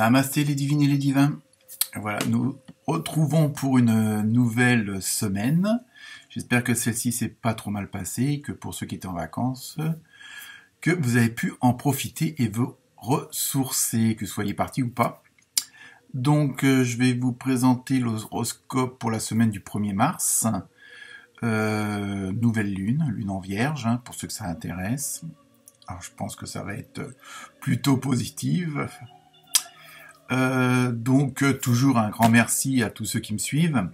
Namasté les divines et les divins. Voilà, nous retrouvons pour une nouvelle semaine. J'espère que celle-ci s'est pas trop mal passée, que pour ceux qui étaient en vacances, que vous avez pu en profiter et vous ressourcer, que vous soyez partis ou pas. Donc, je vais vous présenter l'horoscope pour la semaine du 1er mars. Nouvelle lune, lune en vierge, pour ceux que ça intéresse. Alors, je pense que ça va être plutôt positive. Toujours un grand merci à tous ceux qui me suivent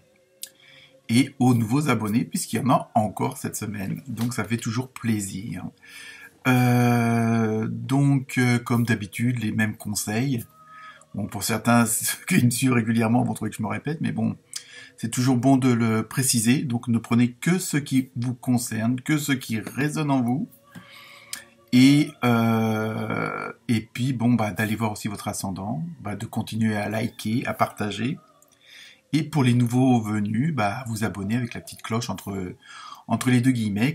et aux nouveaux abonnés, puisqu'il y en a encore cette semaine. Donc, ça fait toujours plaisir. Comme d'habitude, les mêmes conseils. Bon, pour certains qui me suivent régulièrement vont trouver que je me répète, mais bon, c'est toujours bon de le préciser. Donc, ne prenez que ce qui vous concerne, que ce qui résonne en vous. Et puis, d'aller voir aussi votre ascendant, de continuer à liker, à partager. Et pour les nouveaux venus, vous abonner avec la petite cloche entre les deux guillemets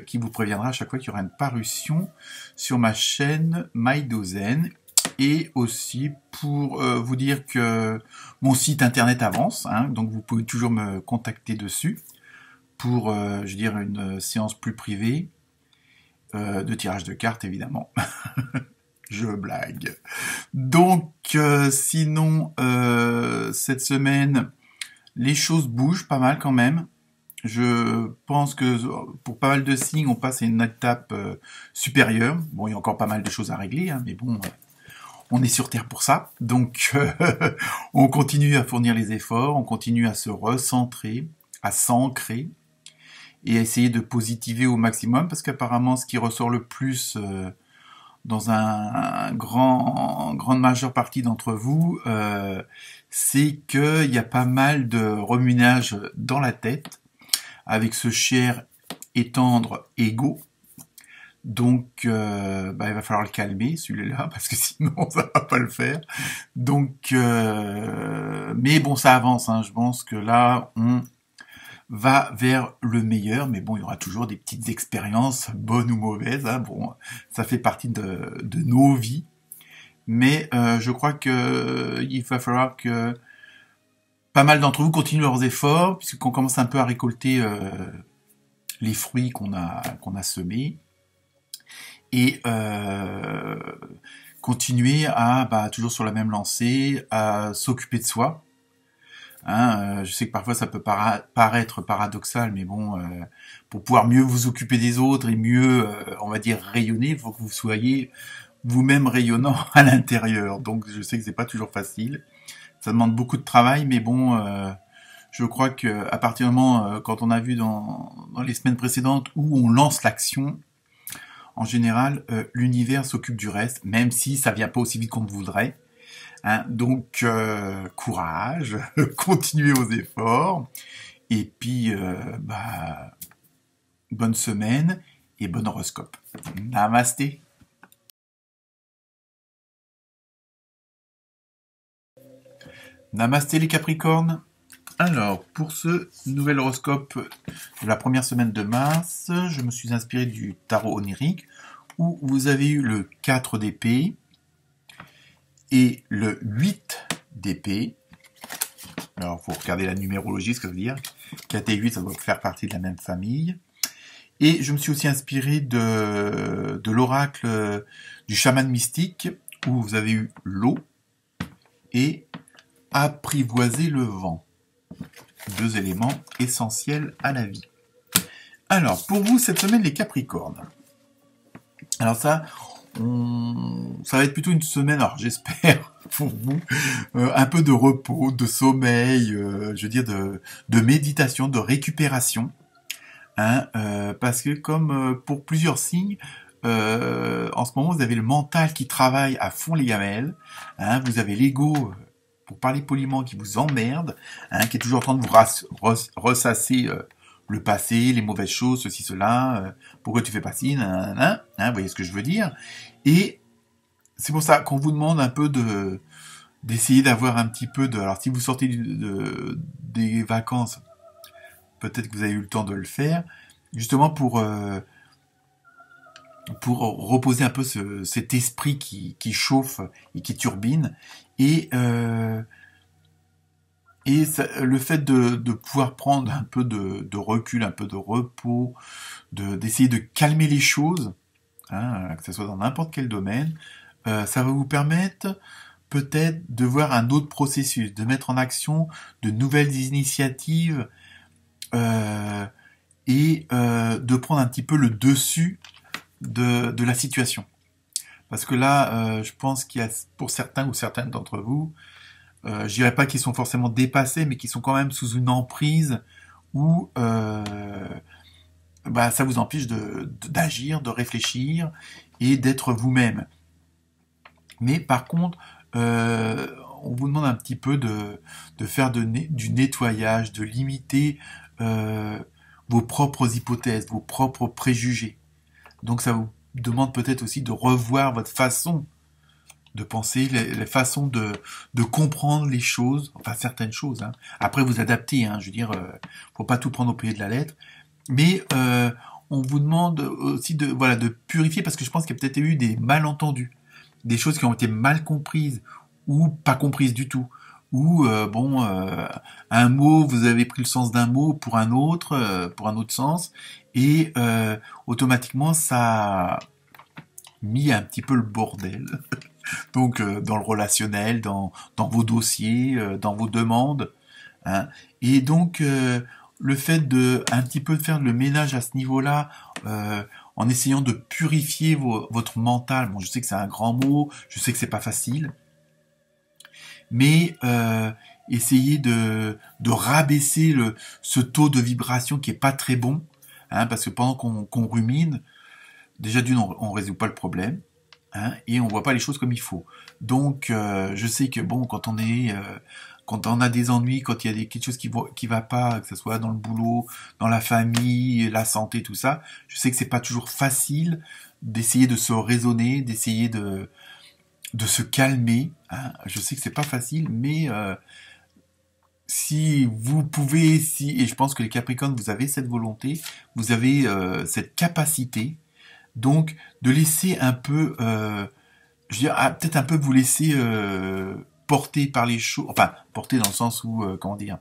qui vous préviendra à chaque fois qu'il y aura une parution sur ma chaîne MyDozen. Et aussi pour vous dire que mon site internet avance, donc vous pouvez toujours me contacter dessus pour, une séance plus privée de tirage de cartes, évidemment. Je blague. Donc, sinon, cette semaine, les choses bougent pas mal quand même. Je pense que pour pas mal de signes, on passe à une étape supérieure. Bon, il y a encore pas mal de choses à régler, mais bon... on est sur Terre pour ça, donc on continue à fournir les efforts, on continue à se recentrer, à s'ancrer et à essayer de positiver au maximum, parce qu'apparemment ce qui ressort le plus dans grande majeure partie d'entre vous, c'est qu'il y a pas mal de remue-ménage dans la tête, avec ce cher et tendre ego. Donc, il va falloir le calmer, celui-là, parce que sinon, ça va pas le faire. Donc, mais bon, ça avance, Je pense que là, on va vers le meilleur. Mais bon, il y aura toujours des petites expériences, bonnes ou mauvaises. Bon, ça fait partie de nos vies. Mais je crois que il va falloir que pas mal d'entre vous continuent leurs efforts, puisqu'on commence un peu à récolter les fruits qu'on a semés. Et continuer à, toujours sur la même lancée, à s'occuper de soi. Je sais que parfois ça peut paraître paradoxal, mais bon, pour pouvoir mieux vous occuper des autres et mieux, on va dire, rayonner, il faut que vous soyez vous-même rayonnant à l'intérieur. Donc je sais que c'est pas toujours facile, ça demande beaucoup de travail, mais bon, je crois que à partir du moment, quand on a vu dans les semaines précédentes où on lance l'action, en général, l'univers s'occupe du reste, même si ça vient pas aussi vite qu'on le voudrait. Donc, courage, continuez vos efforts, et puis, bonne semaine et bon horoscope. Namasté. Namasté les Capricornes. Alors, pour ce nouvel horoscope de la première semaine de mars, je me suis inspiré du tarot onirique, où vous avez eu le 4 d'épée et le 8 d'épée. Alors, il faut regarder la numérologie, ce que ça veut dire. 4 et 8, ça doit faire partie de la même famille. Et je me suis aussi inspiré de l'oracle du chaman mystique, où vous avez eu l'eau et apprivoiser le vent. 2 éléments essentiels à la vie. Alors, pour vous, cette semaine, les Capricornes. Alors ça va être plutôt une semaine, alors j'espère, pour vous, un peu de repos, de sommeil, de méditation, de récupération. Parce que comme pour plusieurs signes, en ce moment, vous avez le mental qui travaille à fond les gamelles. Vous avez l'ego... pour parler poliment, qui vous emmerde, qui est toujours en train de vous ressasser le passé, les mauvaises choses, ceci, cela, pourquoi tu fais pas ci, vous voyez ce que je veux dire. Et c'est pour ça qu'on vous demande un peu d'essayer d'avoir un petit peu de... Alors, si vous sortez des vacances, peut-être que vous avez eu le temps de le faire, justement pour pour reposer un peu cet esprit qui chauffe et qui turbine. Et, le fait de pouvoir prendre un peu de recul, un peu de repos, d'essayer de calmer les choses, hein, que ce soit dans n'importe quel domaine, ça va vous permettre peut-être de voir un autre processus, de mettre en action de nouvelles initiatives de prendre un petit peu le dessus de la situation. Parce que là, je pense qu'il y a pour certains ou certaines d'entre vous, je dirais pas qu'ils sont forcément dépassés, mais qu'ils sont quand même sous une emprise où ça vous empêche d'agir, de réfléchir et d'être vous-même. Mais par contre, on vous demande un petit peu de faire du nettoyage, de limiter vos propres hypothèses, vos propres préjugés. Donc ça vous demande peut-être aussi de revoir votre façon de penser, les façons de comprendre les choses, enfin certaines choses. Hein. Après vous adaptez, hein, je veux dire, faut pas tout prendre au pied de la lettre. Mais on vous demande aussi de purifier, parce que je pense qu'il y a peut-être eu des malentendus, des choses qui ont été mal comprises ou pas comprises du tout. Ou un mot, vous avez pris le sens d'un mot pour un autre sens, et automatiquement ça a mis un petit peu le bordel. Donc dans le relationnel, dans vos dossiers, dans vos demandes. Hein. Et donc le fait de un petit peu faire le ménage à ce niveau-là, en essayant de purifier votre mental. Bon, je sais que c'est un grand mot, je sais que c'est pas facile, mais essayez de rabaisser ce taux de vibration qui est pas très bon, hein, parce que pendant qu'on rumine, déjà d'une on résout pas le problème, hein, et on voit pas les choses comme il faut. Donc je sais que bon, quand on a des ennuis, quand il y a quelque chose qui va pas, que ce soit dans le boulot, dans la famille, la santé, tout ça, je sais que c'est pas toujours facile d'essayer de se raisonner, d'essayer de se calmer. Hein. Je sais que c'est pas facile, mais si vous pouvez, et je pense que les Capricornes, vous avez cette volonté, vous avez cette capacité, donc de laisser un peu, je veux dire, peut-être un peu vous laisser porter par les choses, enfin porter dans le sens où, comment dire,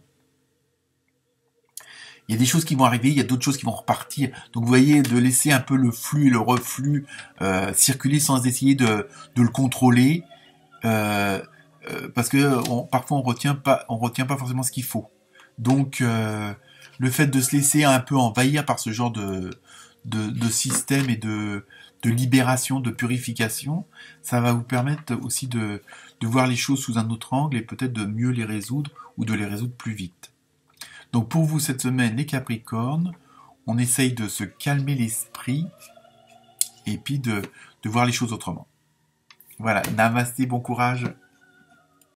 il y a des choses qui vont arriver, il y a d'autres choses qui vont repartir. Donc vous voyez, de laisser un peu le flux et le reflux circuler sans essayer de le contrôler, parce que parfois on retient pas forcément ce qu'il faut. Donc le fait de se laisser un peu envahir par ce genre de système et de libération, de purification, ça va vous permettre aussi de voir les choses sous un autre angle et peut-être de mieux les résoudre ou de les résoudre plus vite. Donc pour vous cette semaine, les Capricornes, on essaye de se calmer l'esprit et puis de voir les choses autrement. Voilà, namasté, bon courage.